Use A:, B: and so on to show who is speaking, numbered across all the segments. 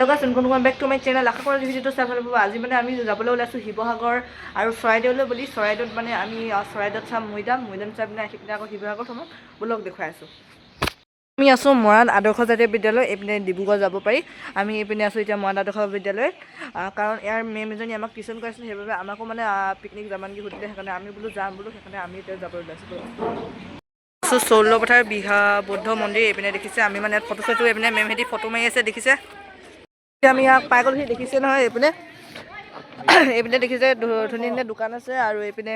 A: কোন back to my channel আশা কৰোঁ ভিডিঅ'টো চাই ভাল পাব। আজি মানে আমি যাবলৈ ওলাইছোঁ শিৱসাগৰ আৰু চৰাইদেউলৈ বুলি। চৰাইদেউত মানে আমি চৰাইদেউত চাম মৈদাম চাই পিনে আহি পিনে আকৌ শিৱসাগৰ থ'ম বোলক দেখুৱাই আছোঁ। আমি আছোঁ মৰাণ আদৰ্শ জাতীয় বিদ্যালয়। এইপিনে ডিব্ৰুগড় যাব পাৰি। আমি এইপিনে আছোঁ এতিয়া মৰাণ আদৰ্শ বিদ্যালয়ত, কাৰণ ইয়াৰ মেম এজনী আমাক টিউশ্যন কৰাইছিলে, সেইবাবে আমাকো মানে পিকনিক যাম নেকি সুধিলে, সেইকাৰণে আমি বোলো যাম বোলো, সেইকাৰণে আমি এতিয়া যাবলৈ ওলাইছোঁ। চৌলপথাৰ বিহা বৌদ্ধ মন্দিৰ এইপিনে দেখিছে। আমি মানে ফটো চটো এইপিনে মেমহেঁতি ফটো মাৰি আছে দেখিছে। আমি ইয়াক পাই গ'লোহি দেখিছে নহয়। এইপিনে দেখিছে ধুনীয়া ধুনীয়া দোকান আছে, আৰু এইপিনে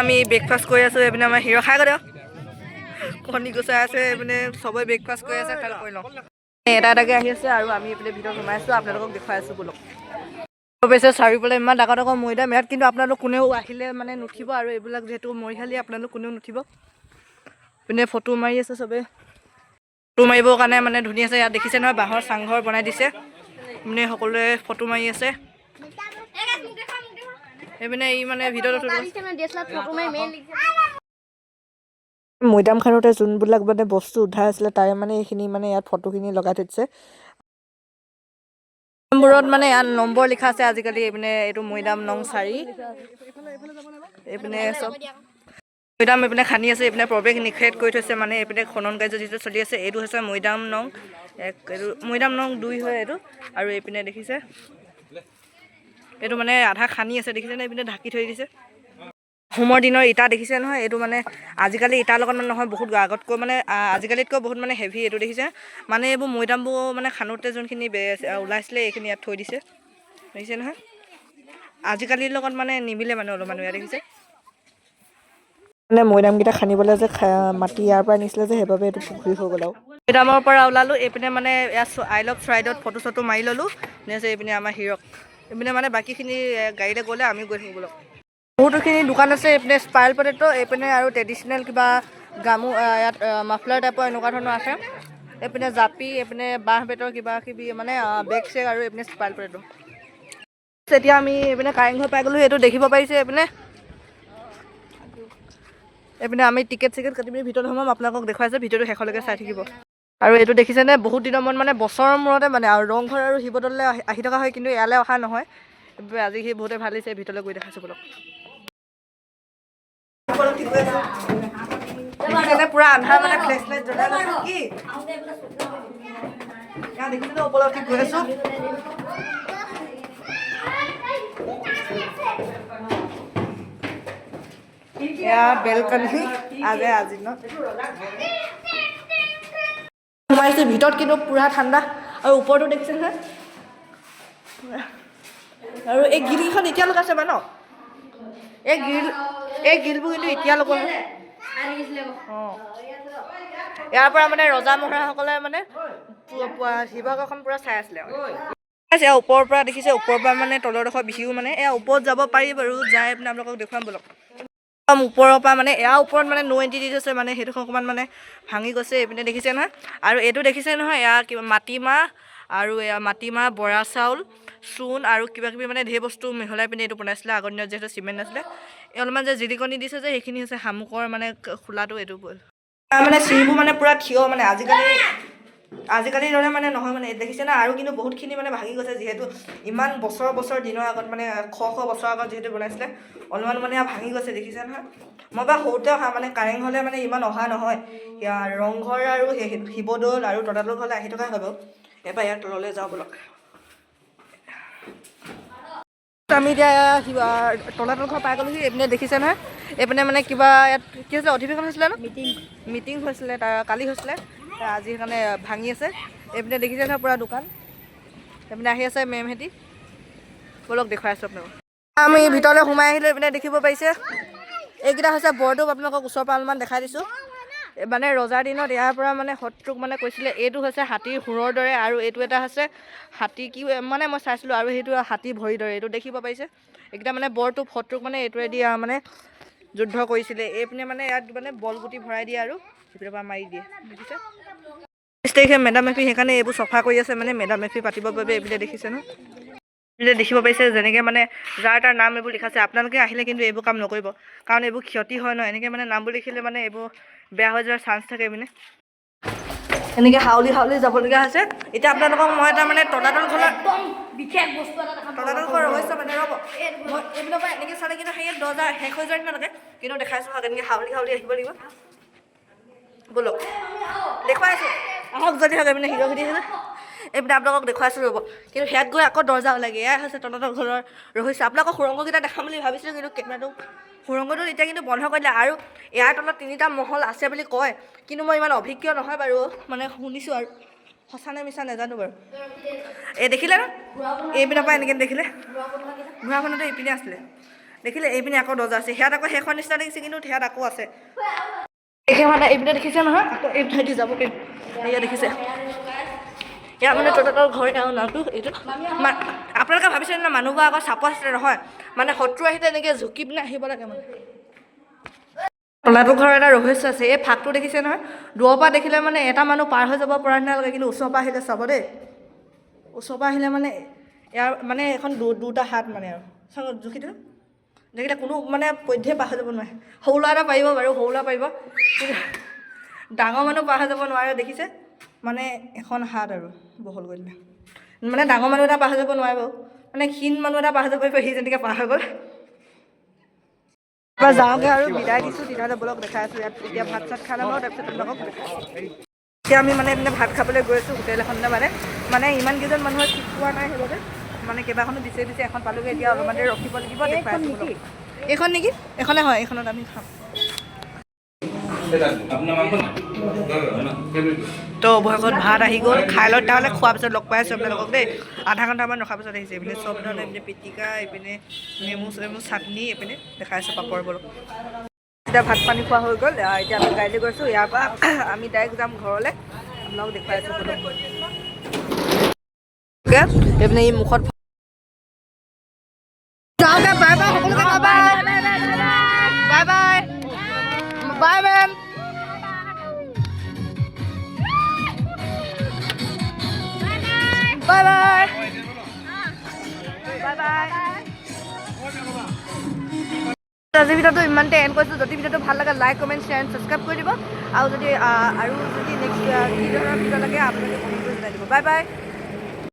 A: আমি ব্ৰেকফাষ্ট কৰি আছোঁ। এইপিনে আমাৰ হিৰ খাই গ'লে কণী গুচাই আছে, এইপিনে চবেই ব্ৰেকফাষ্ট কৰি আছে। খাই কৰি লওঁ এটা এটাকৈ আহি আছে, আৰু আমি এইপিনে ভিতৰত সোমাই আছোঁ, আপোনালোকক দেখুৱাই আছোঁ বোলক। পাইছে চাৰিওফালে ইমান ডাঙৰ ডাঙৰ মৈদাম ইয়াত, কিন্তু আপোনালোক কোনেও আহিলে মানে নুঠিব, আৰু এইবিলাক যিহেতু মৰিশালি আপোনালোক কোনেও নুঠিব। পিনে ফটো মাৰি আছে চবেই, ফটো মাৰিবৰ কাৰণে মানে ধুনীয়া আছে। ইয়াত দেখিছে নহয় বাঁহৰ চাংঘৰ বনাই দিছে, মানে সকলোৱে ফটো মাৰি আছে। এইপিনে ই মানে ভিতৰত মৈদামখনতে যোনবিলাক মানে বস্তু উদ্ধাৰ আছিলে তাৰে মানে এইখিনি মানে ইয়াত ফটোখিনি লগাই থৈছে। বোৰত মানে ইয়াত নম্বৰ লিখা আছে আজিকালি। এইপিনে এইটো মৈদাম নং 4, এইপিনে চব মৈদাম এইপিনে খান্দি আছে, এইপিনে প্ৰৱেশ নিষেধ কৰি থৈছে, মানে এইপিনে খনন কাৰ্য যিটো চলি আছে। এইটো হৈছে মৈদাম নং 1, এইটো মৈদাম নং 2 হয় এইটো। আৰু এইপিনে দেখিছে এইটো মানে আধা খান্দি আছে দেখিছে নে, এইপিনে ঢাকি থৈ দিছে। হোমৰ দিনৰ ইটা দেখিছে নহয়। এইটো মানে আজিকালি ইটাৰ লগত মানে নহয়, বহুত আগতকৈ মানে আজিকালিতকৈ বহুত মানে হেভি। এইটো দেখিছে মানে এইবোৰ মৈদামবোৰ মানে খানোতে যোনখিনি ওলাইছিলে এইখিনি ইয়াত থৈ দিছে দেখিছে নহয়। আজিকালিৰ লগত মানে নিমিলে মানে অলপ মানুহে দেখিছে। মানে মৈদামকেইটা খান্দিবলৈ যে মাটি ইয়াৰ পৰা নিছিলে যে, সেইবাবে এইটো পুখুৰী হৈ গ'ল। আৰু মৈদামৰ পৰা ওলালোঁ, এইপিনে মানে ইয়াত আই লাভ চৰাইদেউত ফটো চটো মাৰি ল'লোঁ। এইপিনে আমাৰ হিৰক এইপিনে মানে বাকীখিনি গাড়ীতে গ'লে আমিও গৈ থাকিব লাগিব। বহুতোখিনি দোকান আছে। এইপিনে স্পাইল পটেটো, এইপিনে আৰু ট্ৰেডিশ্যনেল কিবা ইয়াত মাফলাৰ টাইপৰ এনেকুৱা ধৰণৰ আছে। এইপিনে জাপি, এইপিনে বাঁহ বেতৰ কিবা কিবি মানে বেগ চেগ, আৰু এইপিনে স্পাইল পটেটো। এতিয়া আমি এইপিনে কাৰেংঘৰ পাই গ'লোঁ। এইটো দেখিব পাৰিছে। এইপিনে আমি টিকেট চিকেট কাটি পিনি ভিতৰত সোমাম, আপোনালোকক দেখুৱাইছে। ভিডিঅ'টো শেষলৈকে চাই থাকিব। আৰু এইটো দেখিছেনে বহুত দিনৰ মূৰত মানে বছৰৰ মূৰতে মানে আৰু ৰংঘৰ আৰু শিৱদৌললৈ আহি থকা হয়, কিন্তু ইয়ালৈ অহা নহয়। আজি সি বহুতে ভাল লাগিছে। ভিতৰলৈ গৈ দেখাইছোঁ বোলক। পুৰা আন্ধাৰ মানে ফ্লেছ লাইট জ্বলাই লৈছোঁ কি দেখিছে উপলব্ধি গৈ আছোঁ। বেলকনি আজি ন সোমাইছোঁ ভিতৰত, কিন্তু পুৰা ঠাণ্ডা। আৰু ওপৰতো দেখিছে নহয়। আৰু এই গিলকেইখন এতিয়া লগাইছে বাৰু ন, এই গিলবোৰ কিন্তু এতিয়া লগোৱা হয়। ইয়াৰ পৰা মানে ৰজা মহাৰাজসকলে মানে শিৱসাগৰখন পুৰা চাই আছিলে। ওপৰৰ পৰা দেখিছে, ওপৰৰ পৰা মানে তলৰডোখৰ বিহু মানে ওপৰত যাব পাৰি বাৰু, যাই পিনে আপোনালোকক দেখুৱাম বোলক। ওপৰৰ পৰা মানে ওপৰত মানে নো এণ্ট্ৰি দি থৈছে, মানে সেইটো অকণমান মানে ভাঙি গৈছে। এইপিনে দেখিছে নহয়। আৰু এইটো দেখিছে নহয়, কিবা মাটিমাহ, আৰু মাটিমাহ, বৰা চাউল, চূণ আৰু কিবা কিবি মানে ঢেৰ বস্তু মিহলাই পিনে এইটো বনাইছিলে। আগৰ দিনত যিহেতু চিমেণ্ট নাছিলে, অলপমান যে জিলিকনি দিছে যে, সেইখিনি হৈছে শামুকৰ মানে খোলাটো। এইটো মানে চিৰিবোৰ মানে পুৰা থিয়, মানে আজিকালিৰ দৰে মানে নহয় মানে দেখিছে না। আৰু কিন্তু বহুতখিনি মানে ভাঙি গৈছে, যিহেতু ইমান বছৰ দিনৰ আগত মানে শ বছৰ আগত যিহেতু বনাইছিলে, অলপমান মানে ভাঙি গৈছে দেখিছে নহয়। মই বাৰু সৰুতে অহা মানে কাৰেংঘৰলৈ মানে ইমান অহা নহয়। ৰংঘৰ আৰু শিৱদৌল আৰু তলাতল ঘৰলৈ আহি থকা হ'ব। এবাৰ ইয়াৰ তললৈ যাওঁ বোলক। আমি এতিয়া তলাতল ঘৰ পাই গ'লোহি। এইপিনে দেখিছে নহয়, এইপিনে মানে কিবা ইয়াত কি হৈছিলে, অধিৱেশন হৈছিলে ন, মিটিং হৈছিলে কালি হৈছিলে। আজি সেইকাৰণে ভাঙি আছে। এইপিনে দেখিছে নহয় পুৰা দোকান। এইপিনে আহি আছে মেমহেঁতি, বোলক দেখুৱাই আছোঁ আপোনালোকক। আমি ভিতৰলৈ সোমাই আহিলোঁ। এইপিনে দেখিব পাৰিছে এইকেইটা হৈছে বৰটোপ। আপোনালোকক ওচৰৰ পৰা অলপমান দেখাই দিছোঁ। মানে ৰজাৰ দিনত ইয়াৰ পৰা মানে শত্ৰুক মানে কৈছিলে। এইটো হৈছে হাতীৰ শুৰৰ দৰে, আৰু এইটো এটা হৈছে হাতী কি মানে মই চাইছিলোঁ, আৰু সেইটো হাতী ভৰিৰ দৰে। এইটো দেখিব পাৰিছে। এইকেইটা মানে বৰটোপ, শত্ৰুক মানে এইটোৱেদি মানে যুদ্ধ কৰিছিলে। এইপিনে মানে ইয়াত মানে বলগুটি ভৰাই দিয়ে আৰু ভিতৰৰ পৰা মাৰি দিয়ে দেখিছে। 30 তাৰিখে মেডাম মেফি, সেইকাৰণে এইবোৰ চফা কৰি আছে মানে মেডাম মেফি পাতিবৰ বাবে। এইপিনে দেখিছে ন, দেখিব পাৰিছে যেনেকৈ মানে যাৰ তাৰ নাম এইবোৰ লিখাছে। আপোনালোকে আহিলে কিন্তু এইবোৰ কাম নকৰিব, কাৰণ এইবোৰ ক্ষতি হয় ন। এনেকৈ মানে নামবোৰ লিখিলে মানে এইবোৰ বেয়া হৈ যোৱাৰ চান্স থাকে। এইপিনে এনেকৈ হাউলি যাবলগীয়া হৈছে। এতিয়া আপোনালোকক মই তাৰমানে তলাতল ঘৰৰ
B: বিশেষ বস্তু এটা দেখাম।
A: তলাতল ঘৰ ৰহস্য মানে ৰ'ব মই এইবিলাক পৰা এনেকৈ চালে কিন্তু সেই দৰ্জা শেষ হৈ যোৱাৰ নালাগে, কিন্তু দেখাইছোঁ হওক এনেকৈ হাউলি আহিব লাগিব। ব'লক দেখুৱাইছোঁ আহক যদি হওক এইপিনে হিৰ সুধি এইপিনে আপোনালোকক দেখুৱাইছোঁ ৰ'ব, কিন্তু সেয়াত গৈ আকৌ দৰ্জা ওলাগে। এয়াই হৈছে তলাতল ঘৰৰ ৰহস্য। আপোনালোকক সুৰংগকেইটা দেখাম বুলি ভাবিছিলোঁ, কিন্তু কেমেৰাটো সুৰংগটো এতিয়া কিন্তু বন্ধ কৰি দিলে। আৰু ইয়াৰ তলত 3টা মহল আছে বুলি কয়, কিন্তু মই ইমান অভিজ্ঞ নহয় বাৰু, মানে শুনিছোঁ আৰু সঁচা নে মিছা নাজানো বাৰু। এই দেখিলে ন এইপিনৰ পৰা এনেকৈ দেখিলে ঘোঁৰাখনতো এইপিনে আছিলে, দেখিলে এইপিনে আকৌ দৰ্জা আছে। সেয়াত আকৌ শেষৰ নিচিনা দেখিছে, কিন্তু সেয়াত আকৌ আছে। এইপিনে দেখিছে নহয়, আকৌ এইপিনে যাব এয়া দেখিছে। ইয়াৰ মানে তলাতল ঘৰ নামটো এইটো। আপোনালোকে ভাবিছে না মানুহবোৰ আকৌ চাপৰ আছিলে নহয়, মানে শত্ৰু আহিলে এনেকৈ ঝুঁকি পিনে আহিব লাগে। মানে তলাতল ঘৰৰ এটা ৰহস্য আছে। এই ফাঁকটো দেখিছে নহয়, দূৰৰ পৰা দেখিলে মানে এটা মানুহ পাৰ হৈ যাব পৰা নিচিনা লাগে, কিন্তু ওচৰৰ পৰা আহিলে চাব দেই, ওচৰৰ পৰা আহিলে মানে ইয়াৰ মানে এখন 2টা হাত মানে আৰু চাব জুখিটো দেখিলে কোনো মানে পধ্যে পাৰ হৈ যাব নোৱাৰে। সৰু ল'ৰা এটা পাৰিব বাৰু, সৰু ল'ৰা পাৰিব, কিন্তু ডাঙৰ মানুহ পাৰ হৈ যাব নোৱাৰে। দেখিছে মানে এখন হাত আৰু বহল কৰি দিলে, মানে ডাঙৰ মানুহ এটা পাৰ হৈ যাব নোৱাৰে বাৰু, মানে ক্ষীণ মানুহ এটা পাৰ হৈ যাব পাৰিব, সি যেনেকৈ পাৰ হৈ গ'ল। এবাৰ যাওঁগৈ আৰু বিদায় দিছোঁ। তেতিয়াহ'লে বলক দেখাই আছোঁ ইয়াত। এতিয়া ভাত চাত খাই ল'ম, তাৰপিছত আপোনালোকক এতিয়া আমি মানে এইপিনে ভাত খাবলৈ গৈ আছোঁ হোটেল এখনতে। মানে ইমানকেইজন মানুহৰ ঠিক পোৱা নাই, সেইবাবে মানে কেইবাখনো বিচাৰি এখন পালোগৈ। এতিয়া অলপমান দেৰি ৰখিব লাগিব, দেখুৱাই আছোঁ। এইখন নেকি? এইখনে হয়, এইখনত আমি খাম। তো অৱশেষত ভাত আহি গ'ল, খাই লৈ তালৈ খোৱাৰ পিছত লগ পাই আছোঁ আপোনালোকক দেই। আধা ঘণ্টামান ৰখাৰ পিছত আহিছে। এইপিনে চব ধৰণৰ এইপিনে পিটিকা, এইপিনে নেমু চাটনি, এইপিনে দেখাইছোঁ পাপৰ। বলক এতিয়া ভাত পানী খোৱা হৈ গ'ল। এতিয়া আমি গাড়ীলৈ গৈছোঁ, ইয়াৰ পৰা আমি ডাইৰেক্ট যাম ঘৰলৈ। আপোনালোকক দেখুৱাইছোঁ এইপিনে এই মুখত যাওঁগৈ। বাই বাই সকলোকে, bye bye bye bye bye ma'am. Bye bye bye bye. আজিৰ ভিডিঅ'টো ইমানতে এণ্ড কৰিছোঁ। যদি ভিডিঅ'টো ভাল লাগে লাইক কমেণ্ট শ্বেয়াৰ ছাবস্ক্ৰাইব কৰি দিব, আৰু যদি নেক্সট কি ধৰণৰ ভিডিঅ' লাগে আপোনালোকে কমেণ্ট কৰি জনাই দিব। Bye bye.